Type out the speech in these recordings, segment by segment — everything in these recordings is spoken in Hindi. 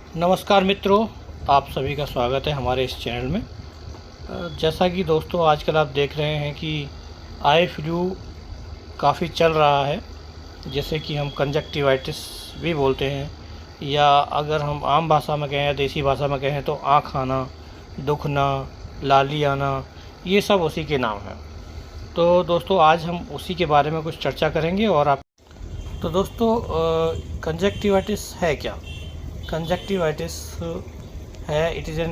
नमस्कार मित्रों, आप सभी का स्वागत है हमारे इस चैनल में। जैसा कि दोस्तों आजकल आप देख रहे हैं कि आई फ्लू काफ़ी चल रहा है, जैसे कि हम कंजक्टिवाइटिस भी बोलते हैं, या अगर हम आम भाषा में कहें या देसी भाषा में कहें तो आँख आना, दुखना, लाली आना, ये सब उसी के नाम हैं। तो दोस्तों आज हम उसी के बारे में कुछ चर्चा करेंगे। और आप तो दोस्तों कंजक्टिवाइटिस है क्या? कंजक्टिवाइटिस है, it is an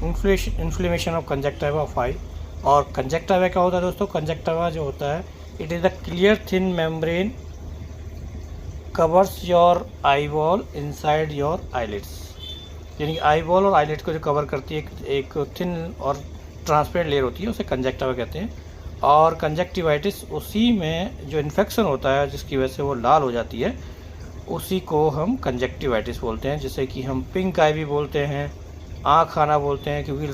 inflammation of conjunctiva of eye. और कंजक्टिवा क्या होता है दोस्तों? कंजक्टिवा जो होता है, it is the clear thin membrane covers your eye ball inside your eyelids. यानी कि आई बॉल और आईलिड को जो कवर करती है एक थिन और ट्रांसपेरेंट लेयर होती है, उसे कंजक्टिवा कहते हैं। और कंजक्टिवाइटिस उसी में जो इन्फेक्शन होता है जिसकी वजह से वो लाल हो जाती है, उसी को हम कंजक्टिवाइटिस बोलते हैं। जैसे कि हम पिंक आई भी बोलते हैं, आँख आना बोलते हैं क्योंकि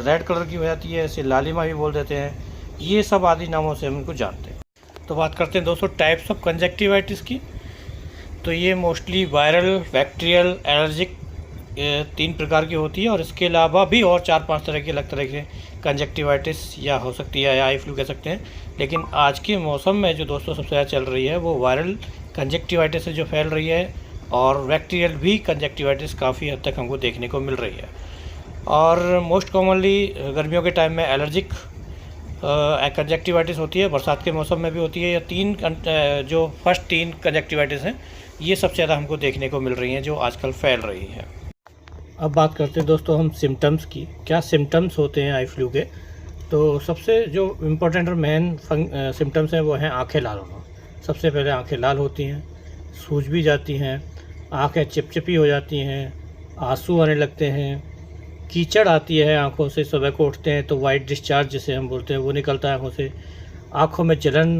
रेड कलर की हो जाती है, ऐसे लालिमा भी बोल देते हैं। ये सब आदि नामों से हम इनको जानते हैं। तो बात करते हैं दोस्तों टाइप्स ऑफ कंजक्टिवाइटिस की। तो ये मोस्टली वायरल, बैक्टीरियल, एलर्जिक 3 प्रकार की होती है। और इसके अलावा भी और 4-5 तरह की अलग तरह के कंजक्टिवाइटिस या हो सकती है या आई फ्लू कह सकते हैं। लेकिन आज के मौसम में जो दोस्तों सबसे ज़्यादा चल रही है वो वायरल कंजक्टिवाइटिस से जो फैल रही है, और बैक्टीरियल भी कंजक्टिवाइटिस काफ़ी हद तक हमको देखने को मिल रही है। और मोस्ट कॉमनली गर्मियों के टाइम में एलर्जिक कंजक्टिवाइटिस होती है, बरसात के मौसम में भी होती है। या जो फर्स्ट 3 कंजक्टिवाइटिस हैं, ये सबसे ज़्यादा हमको देखने को मिल रही हैं जो आजकल फैल रही है। अब बात करते हैं दोस्तों हम सिम्टम्स की। क्या सिम्टम्स होते हैं आई फ्लू के? तो सबसे जो इम्पोर्टेंट और मेन सिम्टम्स हैं वो हैं आँखें लाल होना। सबसे पहले आंखें लाल होती हैं, सूज भी जाती हैं, आंखें चिपचिपी हो जाती हैं, आंसू आने लगते हैं, कीचड़ आती है आंखों से। सुबह को उठते हैं तो वाइट डिस्चार्ज जिसे हम बोलते हैं वो निकलता है आंखों से। आंखों में जलन,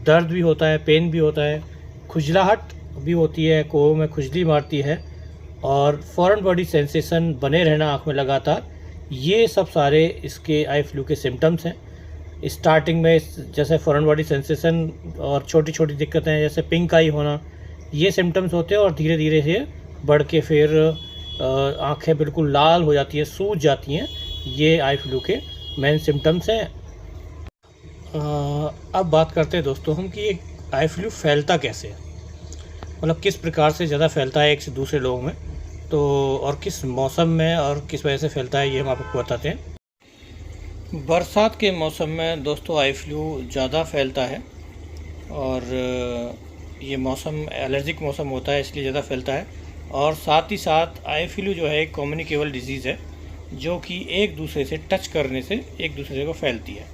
दर्द भी होता है, पेन भी होता है, खुजलाहट भी होती है, कोहों में खुजली मारती है, और फॉरेन बॉडी सेंसेशन बने रहना आँख में लगातार। ये सब सारे इसके आई फ्लू के सिम्टम्स हैं। स्टार्टिंग में जैसे फॉरेन बॉडी सेंसेशन और छोटी छोटी दिक्कतें जैसे पिंक आई होना, ये सिम्टम्स होते हैं। और धीरे धीरे से बढ़ के फिर आंखें बिल्कुल लाल हो जाती हैं, सूज जाती हैं। ये आई फ्लू के मेन सिम्टम्स हैं। अब बात करते हैं दोस्तों हम कि आई फ्लू फैलता कैसे है, मतलब किस प्रकार से ज़्यादा फैलता है एक से दूसरे लोगों में, तो और किस मौसम में और किस वजह से फैलता है, ये हम आपको बताते हैं। बरसात के मौसम में दोस्तों आई फ्लू ज़्यादा फैलता है, और ये मौसम एलर्जिक मौसम होता है इसलिए ज़्यादा फैलता है। और साथ ही साथ आई फ्लू जो है एक कम्युनिकेबल डिजीज़ है, जो कि एक दूसरे से टच करने से एक दूसरे को फैलती है।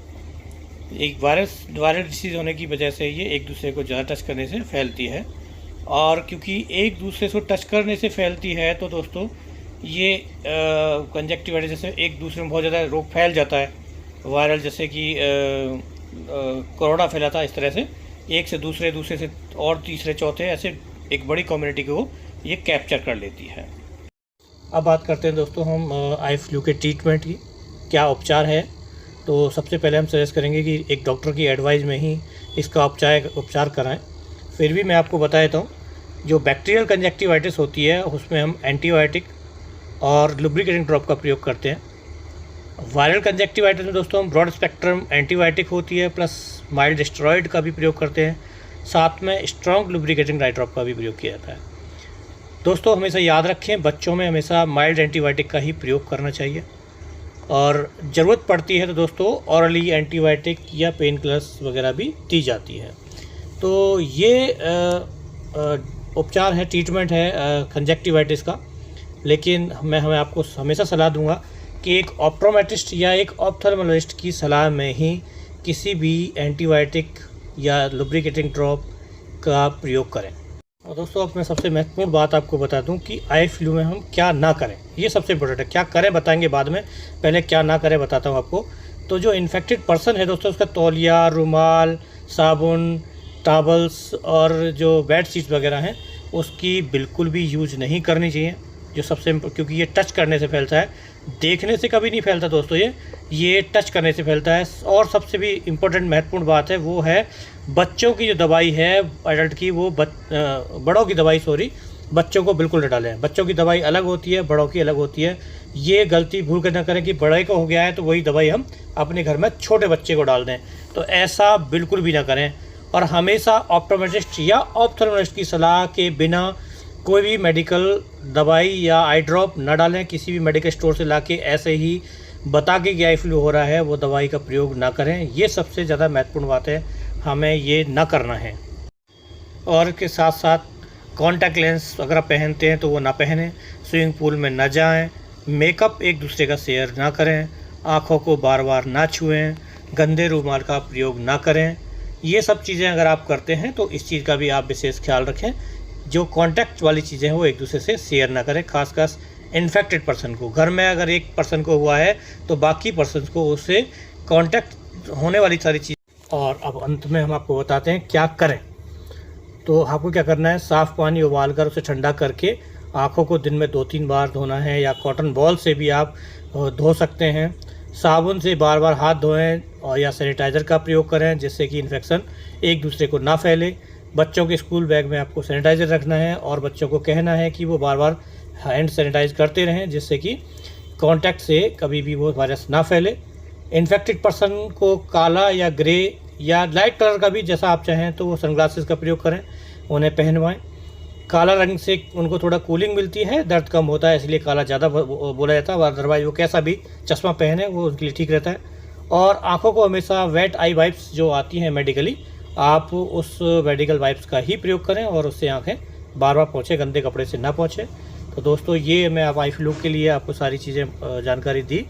एक वायरल डिसीज़ होने की वजह से ये एक दूसरे को ज़्यादा टच करने से फैलती है। और क्योंकि एक दूसरे से टच करने से फैलती है तो दोस्तों ये कंजक्टिवाइटिस जैसे एक दूसरे में बहुत ज़्यादा रोग फैल जाता है, वायरल जैसे कि कोरोना फैला था, इस तरह से एक से दूसरे से और तीसरे चौथे ऐसे एक बड़ी कम्युनिटी को ये कैप्चर कर लेती है। अब बात करते हैं दोस्तों हम आई फ्लू के ट्रीटमेंट की, क्या उपचार है। तो सबसे पहले हम सजेस्ट करेंगे कि एक डॉक्टर की एडवाइस में ही इसका उपचार कराएं। फिर भी मैं आपको बता देता हूँ, जो बैक्टीरियल कंजक्टिवाइटिस होती है उसमें हम एंटीबायोटिक और लुब्रिकेटिंग ड्रॉप का प्रयोग करते हैं। वायरल कंजक्टिवाइटिस में दोस्तों हम ब्रॉड स्पेक्ट्रम एंटीबायोटिक होती है प्लस माइल्ड स्टेरॉइड का भी प्रयोग करते हैं, साथ में स्ट्रॉन्ग लुब्रिकेटिंग ड्राई ड्रॉप का भी प्रयोग किया जाता है। दोस्तों हमेशा याद रखें, बच्चों में हमेशा माइल्ड एंटीबायोटिक का ही प्रयोग करना चाहिए, और ज़रूरत पड़ती है तो दोस्तों ऑरली एंटीबायोटिक या पेन किलर्स वगैरह भी दी जाती है। तो ये उपचार है, ट्रीटमेंट है कंजक्टिवाइटिस का। लेकिन मैं आपको हमेशा सलाह दूंगा कि एक ऑप्टोमेट्रिस्ट या एक ऑप्थेल्मोलॉजिस्ट की सलाह में ही किसी भी एंटीबायोटिक या लुब्रिकेटिंग ड्रॉप का प्रयोग करें। और दोस्तों अब मैं सबसे महत्वपूर्ण बात आपको बता दूं कि आई फ्लू में हम क्या ना करें, ये सबसे इम्पोर्टेंट है। क्या करें बताएंगे बाद में, पहले क्या ना करें बताता हूं आपको। तो जो इन्फेक्टेड पर्सन है दोस्तों, उसका तौलिया, रुमाल, साबुन, टॉवल्स और जो बेड शीट्स वगैरह हैं उसकी बिल्कुल भी यूज़ नहीं करनी चाहिए, जो सबसे क्योंकि ये टच करने से फैलता है, देखने से कभी नहीं फैलता दोस्तों, ये टच करने से फैलता है। और सबसे भी इम्पोर्टेंट महत्वपूर्ण बात है वो है बच्चों की जो दवाई है एडल्ट की, वो बड़ों की दवाई बच्चों को बिल्कुल न डालें। बच्चों की दवाई अलग होती है, बड़ों की अलग होती है। ये गलती भूल कर न करें कि बड़े को हो गया है तो वही दवाई हम अपने घर में छोटे बच्चे को डाल दें, तो ऐसा बिल्कुल भी ना करें। और हमेशा ऑप्टोमेट्रिस्ट या ऑप्थेल्मोलॉजिस्ट की सलाह के बिना कोई भी मेडिकल दवाई या आई ड्रॉप न डालें। किसी भी मेडिकल स्टोर से लाके ऐसे ही बता के कि आई फ्लू हो रहा है वो दवाई का प्रयोग ना करें। ये सबसे ज़्यादा महत्वपूर्ण बात है, हमें ये ना करना है। और के साथ साथ कॉन्टैक्ट लेंस अगर आप पहनते हैं तो वो ना पहनें, स्विमिंग पूल में ना जाएं, मेकअप एक दूसरे का शेयर ना करें, आँखों को बार बार ना छुएं, गंदे रूमाल का प्रयोग ना करें। ये सब चीज़ें अगर आप करते हैं तो इस चीज़ का भी आप विशेष ख्याल रखें। जो कॉन्टैक्ट वाली चीज़ें हैं वो एक दूसरे से शेयर ना करें, खासकर इन्फेक्टेड पर्सन को। घर में अगर एक पर्सन को हुआ है तो बाकी पर्सन को उससे कॉन्टैक्ट होने वाली सारी चीज़। और अब अंत में हम आपको बताते हैं क्या करें। तो आपको क्या करना है, साफ़ पानी उबाल कर उसे ठंडा करके आँखों को दिन में 2-3 बार धोना है, या कॉटन बॉल से भी आप धो सकते हैं। साबुन से बार बार हाथ धोएं और या सैनिटाइज़र का प्रयोग करें जिससे कि इन्फेक्शन एक दूसरे को ना फैले। बच्चों के स्कूल बैग में आपको सैनिटाइज़र रखना है और बच्चों को कहना है कि वो बार बार हैंड सैनिटाइज करते रहें जिससे कि कांटेक्ट से कभी भी वो वायरस ना फैले। इन्फेक्टेड पर्सन को काला या ग्रे या लाइट कलर का भी, जैसा आप चाहें तो वो सनग्लासेस का प्रयोग करें, उन्हें पहनवाएं। काला रंग से उनको थोड़ा कूलिंग मिलती है, दर्द कम होता है, इसलिए काला ज़्यादा बोला जाता है। अदरवाइज वो कैसा भी चश्मा पहने वो उनके लिए ठीक रहता है। और आँखों को हमेशा वेट आई वाइप्स जो आती हैं मेडिकली, आप उस मेडिकल वाइप्स का ही प्रयोग करें और उससे आँखें बार बार पोंछें, गंदे कपड़े से ना पोंछें। तो दोस्तों ये मैं आप आई फ्लू के लिए आपको सारी चीज़ें जानकारी दी।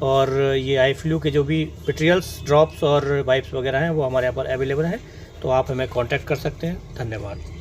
और ये आई फ्लू के जो भी मटेरियल्स, ड्रॉप्स और वाइप्स वगैरह हैं वो हमारे यहाँ पर अवेलेबल हैं, तो आप हमें कांटेक्ट कर सकते हैं। धन्यवाद।